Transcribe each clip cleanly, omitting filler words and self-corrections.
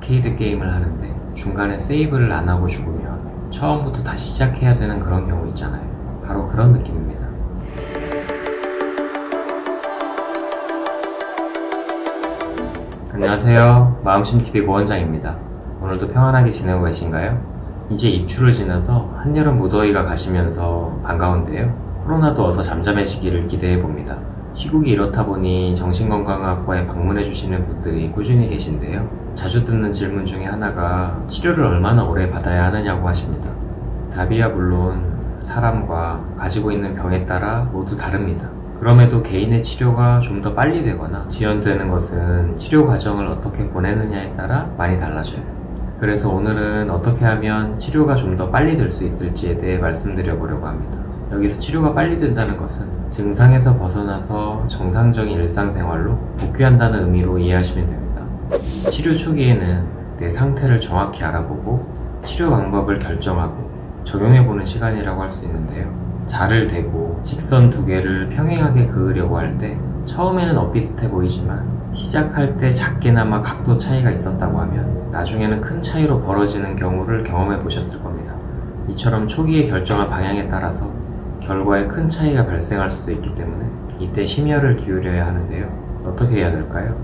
아케이드 게임을 하는데 중간에 세이브를 안 하고 죽으면 처음부터 다시 시작해야 되는 그런 경우 있잖아요. 바로 그런 느낌입니다. 안녕하세요. 마음심TV 고원장입니다. 오늘도 평안하게 지내고 계신가요? 이제 입추를 지나서 한여름 무더위가 가시면서 반가운데요. 코로나도 어서 잠잠해지기를 기대해봅니다. 시국이 이렇다 보니 정신건강의학과에 방문해주시는 분들이 꾸준히 계신데요. 자주 듣는 질문 중에 하나가 치료를 얼마나 오래 받아야 하느냐고 하십니다. 답이야 물론 사람과 가지고 있는 병에 따라 모두 다릅니다. 그럼에도 개인의 치료가 좀 더 빨리 되거나 지연되는 것은 치료 과정을 어떻게 보내느냐에 따라 많이 달라져요. 그래서 오늘은 어떻게 하면 치료가 좀 더 빨리 될 수 있을지에 대해 말씀드려 보려고 합니다. 여기서 치료가 빨리 된다는 것은 증상에서 벗어나서 정상적인 일상생활로 복귀한다는 의미로 이해하시면 됩니다. 치료 초기에는 내 상태를 정확히 알아보고 치료 방법을 결정하고 적용해보는 시간이라고 할 수 있는데요. 자를 대고 직선 두 개를 평행하게 그으려고 할 때 처음에는 엇비슷해 보이지만 시작할 때 작게나마 각도 차이가 있었다고 하면 나중에는 큰 차이로 벌어지는 경우를 경험해 보셨을 겁니다. 이처럼 초기에 결정한 방향에 따라서 결과에 큰 차이가 발생할 수도 있기 때문에 이때 심혈을 기울여야 하는데요. 어떻게 해야 될까요?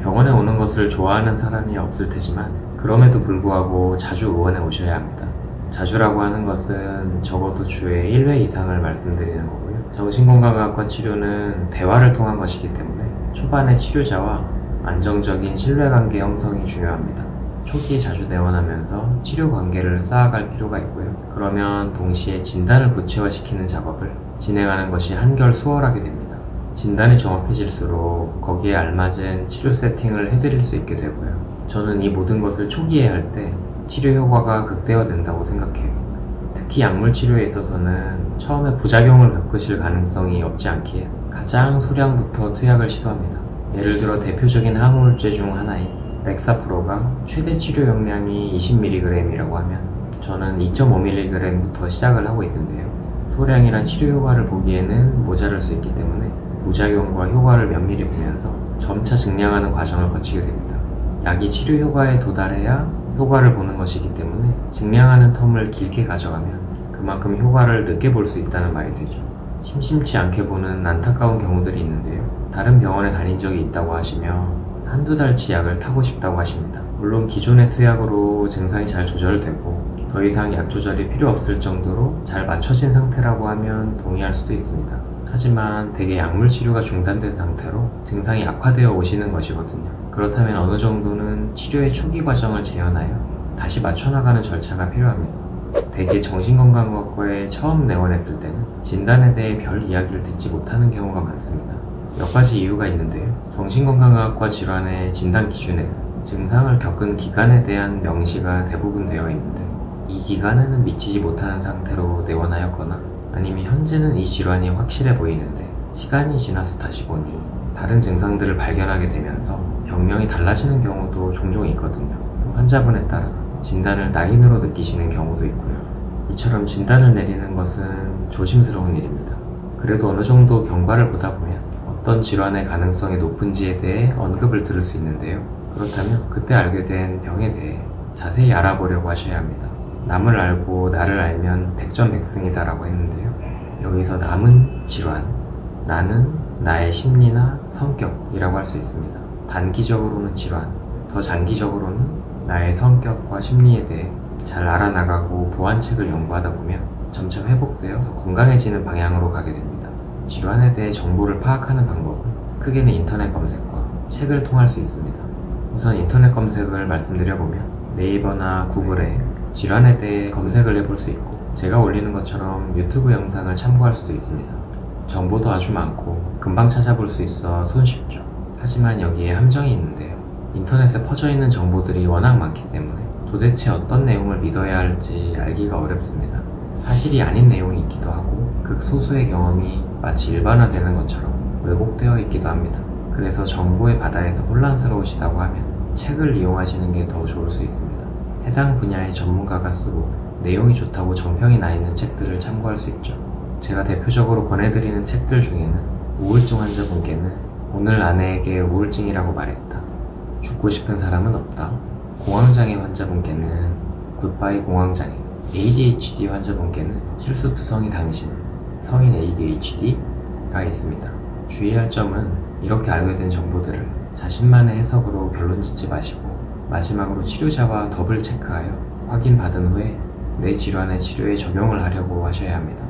병원에 오는 것을 좋아하는 사람이 없을 테지만 그럼에도 불구하고 자주 의원에 오셔야 합니다. 자주라고 하는 것은 적어도 주에 1회 이상을 말씀드리는 거고요. 정신건강의학과 치료는 대화를 통한 것이기 때문에 초반에 치료자와 안정적인 신뢰관계 형성이 중요합니다. 초기에 자주 내원하면서 치료 관계를 쌓아갈 필요가 있고요. 그러면 동시에 진단을 구체화시키는 작업을 진행하는 것이 한결 수월하게 됩니다. 진단이 정확해질수록 거기에 알맞은 치료 세팅을 해드릴 수 있게 되고요. 저는 이 모든 것을 초기에 할 때 치료 효과가 극대화된다고 생각해요. 특히 약물 치료에 있어서는 처음에 부작용을 겪으실 가능성이 없지 않기에 가장 소량부터 투약을 시도합니다. 예를 들어 대표적인 항우울제 중 하나인 렉사프로가 최대 치료 용량이 20mg이라고 하면 저는 2.5mg부터 시작을 하고 있는데요. 소량이란 치료 효과를 보기에는 모자랄 수 있기 때문에 부작용과 효과를 면밀히 보면서 점차 증량하는 과정을 거치게 됩니다. 약이 치료 효과에 도달해야 효과를 보는 것이기 때문에 증량하는 텀을 길게 가져가면 그만큼 효과를 늦게 볼 수 있다는 말이 되죠. 심심치 않게 보는 안타까운 경우들이 있는데요. 다른 병원에 다닌 적이 있다고 하시며 한두 달치 약을 타고 싶다고 하십니다. 물론 기존의 투약으로 증상이 잘 조절되고 더 이상 약 조절이 필요 없을 정도로 잘 맞춰진 상태라고 하면 동의할 수도 있습니다. 하지만 대개 약물 치료가 중단된 상태로 증상이 악화되어 오시는 것이거든요. 그렇다면 어느 정도는 치료의 초기 과정을 재현하여 다시 맞춰나가는 절차가 필요합니다. 대개 정신건강의학과에 처음 내원했을 때는 진단에 대해 별 이야기를 듣지 못하는 경우가 많습니다. 몇 가지 이유가 있는데요. 정신건강의학과 질환의 진단 기준에는 증상을 겪은 기간에 대한 명시가 대부분 되어 있는데 이 기간에는 미치지 못하는 상태로 내원하였거나 아니면 현재는 이 질환이 확실해 보이는데 시간이 지나서 다시 보니 다른 증상들을 발견하게 되면서 병명이 달라지는 경우도 종종 있거든요. 또 환자분에 따라 진단을 나인으로 느끼시는 경우도 있고요. 이처럼 진단을 내리는 것은 조심스러운 일입니다. 그래도 어느 정도 경과를 보다 보면 어떤 질환의 가능성이 높은지에 대해 언급을 들을 수 있는데요. 그렇다면 그때 알게 된 병에 대해 자세히 알아보려고 하셔야 합니다. 남을 알고 나를 알면 백전백승이다 라고 했는데요. 여기서 남은 질환, 나는 나의 심리나 성격이라고 할 수 있습니다. 단기적으로는 질환, 더 장기적으로는 나의 성격과 심리에 대해 잘 알아나가고 보완책을 연구하다 보면 점차 회복되어 더 건강해지는 방향으로 가게 됩니다. 질환에 대해 정보를 파악하는 방법은 크게는 인터넷 검색과 책을 통할 수 있습니다. 우선 인터넷 검색을 말씀드려보면 네이버나 구글에 질환에 대해 검색을 해볼 수 있고 제가 올리는 것처럼 유튜브 영상을 참고할 수도 있습니다. 정보도 아주 많고 금방 찾아볼 수 있어 손쉽죠. 하지만 여기에 함정이 있는데요. 인터넷에 퍼져있는 정보들이 워낙 많기 때문에 도대체 어떤 내용을 믿어야 할지 알기가 어렵습니다. 사실이 아닌 내용이 있기도 하고 극소수의 경험이 마치 일반화되는 것처럼 왜곡되어 있기도 합니다. 그래서 정보의 바다에서 혼란스러우시다고 하면 책을 이용하시는 게 더 좋을 수 있습니다. 해당 분야의 전문가가 쓰고 내용이 좋다고 정평이 나 있는 책들을 참고할 수 있죠. 제가 대표적으로 권해드리는 책들 중에는 우울증 환자분께는 오늘 아내에게 우울증이라고 말했다, 죽고 싶은 사람은 없다, 공황 공황장애 환자분께는 굿바이 공황장애, ADHD 환자분께는 실수투성이 당신, 성인 ADHD가 있습니다. 주의할 점은 이렇게 알게 된 정보들을 자신만의 해석으로 결론 짓지 마시고 마지막으로 치료자와 더블 체크하여 확인받은 후에 내 질환의 치료에 적용을 하려고 하셔야 합니다.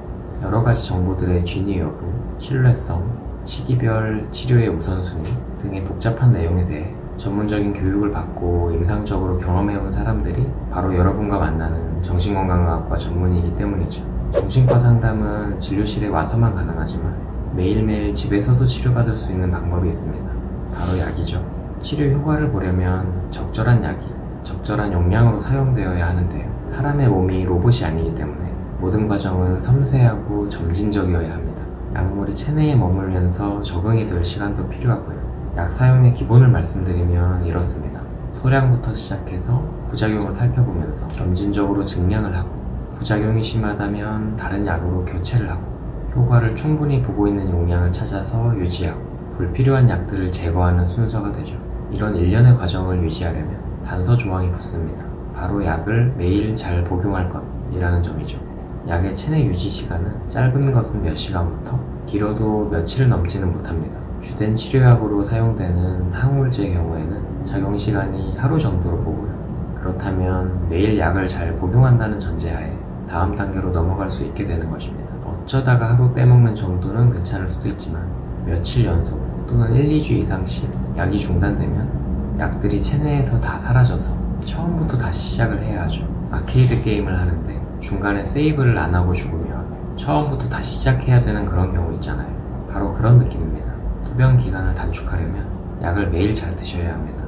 여러가지 정보들의 진위 여부, 신뢰성, 시기별 치료의 우선순위 등의 복잡한 내용에 대해 전문적인 교육을 받고 임상적으로 경험해온 사람들이 바로 여러분과 만나는 정신건강의학과 전문이기 때문이죠. 정신과 상담은 진료실에 와서만 가능하지만 매일매일 집에서도 치료받을 수 있는 방법이 있습니다. 바로 약이죠. 치료 효과를 보려면 적절한 약이 적절한 용량으로 사용되어야 하는데요. 사람의 몸이 로봇이 아니기 때문에 모든 과정은 섬세하고 점진적이어야 합니다. 약물이 체내에 머물면서 적응이 될 시간도 필요하고요. 약 사용의 기본을 말씀드리면 이렇습니다. 소량부터 시작해서 부작용을 살펴보면서 점진적으로 증량을 하고 부작용이 심하다면 다른 약으로 교체를 하고 효과를 충분히 보고 있는 용량을 찾아서 유지하고 불필요한 약들을 제거하는 순서가 되죠. 이런 일련의 과정을 유지하려면 단서 조항이 붙습니다. 바로 약을 매일 잘 복용할 것이라는 점이죠. 약의 체내 유지 시간은 짧은 것은 몇 시간부터 길어도 며칠을 넘지는 못합니다. 주된 치료약으로 사용되는 항우울제의 경우에는 작용시간이 하루 정도로 보고요. 그렇다면 매일 약을 잘 복용한다는 전제하에 다음 단계로 넘어갈 수 있게 되는 것입니다. 어쩌다가 하루 빼먹는 정도는 괜찮을 수도 있지만 며칠 연속 또는 1, 2주 이상씩 약이 중단되면 약들이 체내에서 다 사라져서 처음부터 다시 시작을 해야 하죠. 아케이드 게임을 하는데 중간에 세이브를 안 하고 죽으면 처음부터 다시 시작해야 되는 그런 경우 있잖아요. 바로 그런 느낌입니다. 투병 기간을 단축하려면 약을 매일 잘 드셔야 합니다.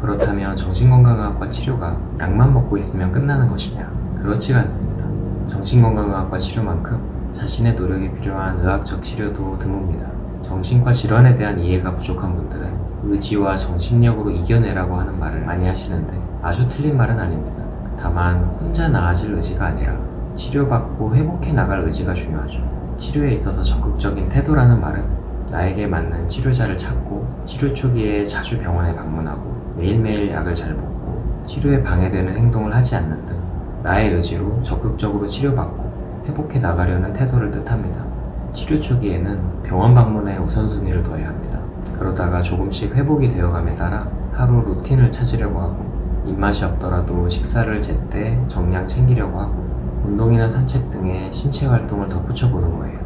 그렇다면 정신건강의학과 치료가 약만 먹고 있으면 끝나는 것이냐? 그렇지가 않습니다. 정신건강의학과 치료만큼 자신의 노력이 필요한 의학적 치료도 드뭅니다. 정신과 질환에 대한 이해가 부족한 분들은 의지와 정신력으로 이겨내라고 하는 말을 많이 하시는데 아주 틀린 말은 아닙니다. 다만 혼자 나아질 의지가 아니라 치료받고 회복해 나갈 의지가 중요하죠. 치료에 있어서 적극적인 태도라는 말은 나에게 맞는 치료자를 찾고 치료 초기에 자주 병원에 방문하고 매일매일 약을 잘 먹고 치료에 방해되는 행동을 하지 않는 등 나의 의지로 적극적으로 치료받고 회복해 나가려는 태도를 뜻합니다. 치료 초기에는 병원 방문에 우선순위를 둬야 합니다. 그러다가 조금씩 회복이 되어감에 따라 하루 루틴을 찾으려고 하고 입맛이 없더라도 식사를 제때 정량 챙기려고 하고 운동이나 산책 등의 신체 활동을 덧붙여 보는 거예요.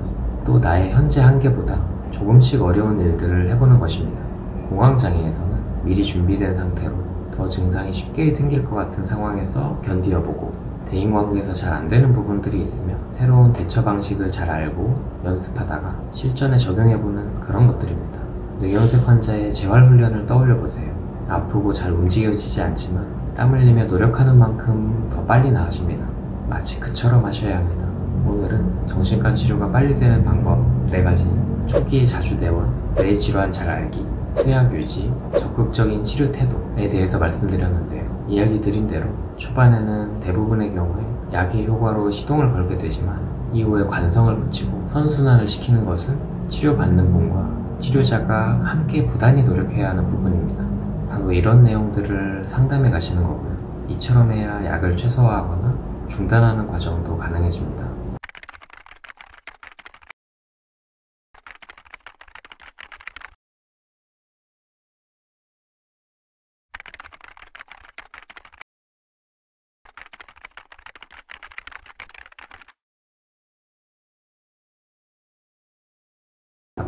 또 나의 현재 한계보다 조금씩 어려운 일들을 해보는 것입니다. 공황장애에서는 미리 준비된 상태로 더 증상이 쉽게 생길 것 같은 상황에서 견디어보고 대인관계에서 잘 안되는 부분들이 있으면 새로운 대처 방식을 잘 알고 연습하다가 실전에 적용해보는 그런 것들입니다. 뇌경색 환자의 재활훈련을 떠올려보세요. 아프고 잘 움직여지지 않지만 땀 흘리며 노력하는 만큼 더 빨리 나아집니다. 마치 그처럼 하셔야 합니다. 오늘은 정신과 치료가 빨리 되는 방법 4가지, 초기에 자주 내원, 내 질환 잘 알기, 투약 유지, 적극적인 치료 태도에 대해서 말씀드렸는데요. 이야기 드린 대로 초반에는 대부분의 경우에 약의 효과로 시동을 걸게 되지만 이후에 관성을 붙이고 선순환을 시키는 것은 치료받는 분과 치료자가 함께 부단히 노력해야 하는 부분입니다. 바로 이런 내용들을 상담해 가시는 거고요. 이처럼 해야 약을 최소화하거나 중단하는 과정도 가능해집니다.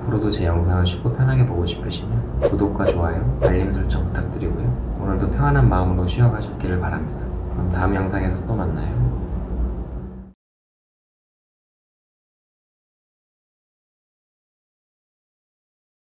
앞으로도 제 영상을 쉽고 편하게 보고 싶으시면 구독과 좋아요, 알림 설정 부탁드리고요. 오늘도 평안한 마음으로 쉬어가셨기를 바랍니다. 그럼 다음 영상에서 또 만나요.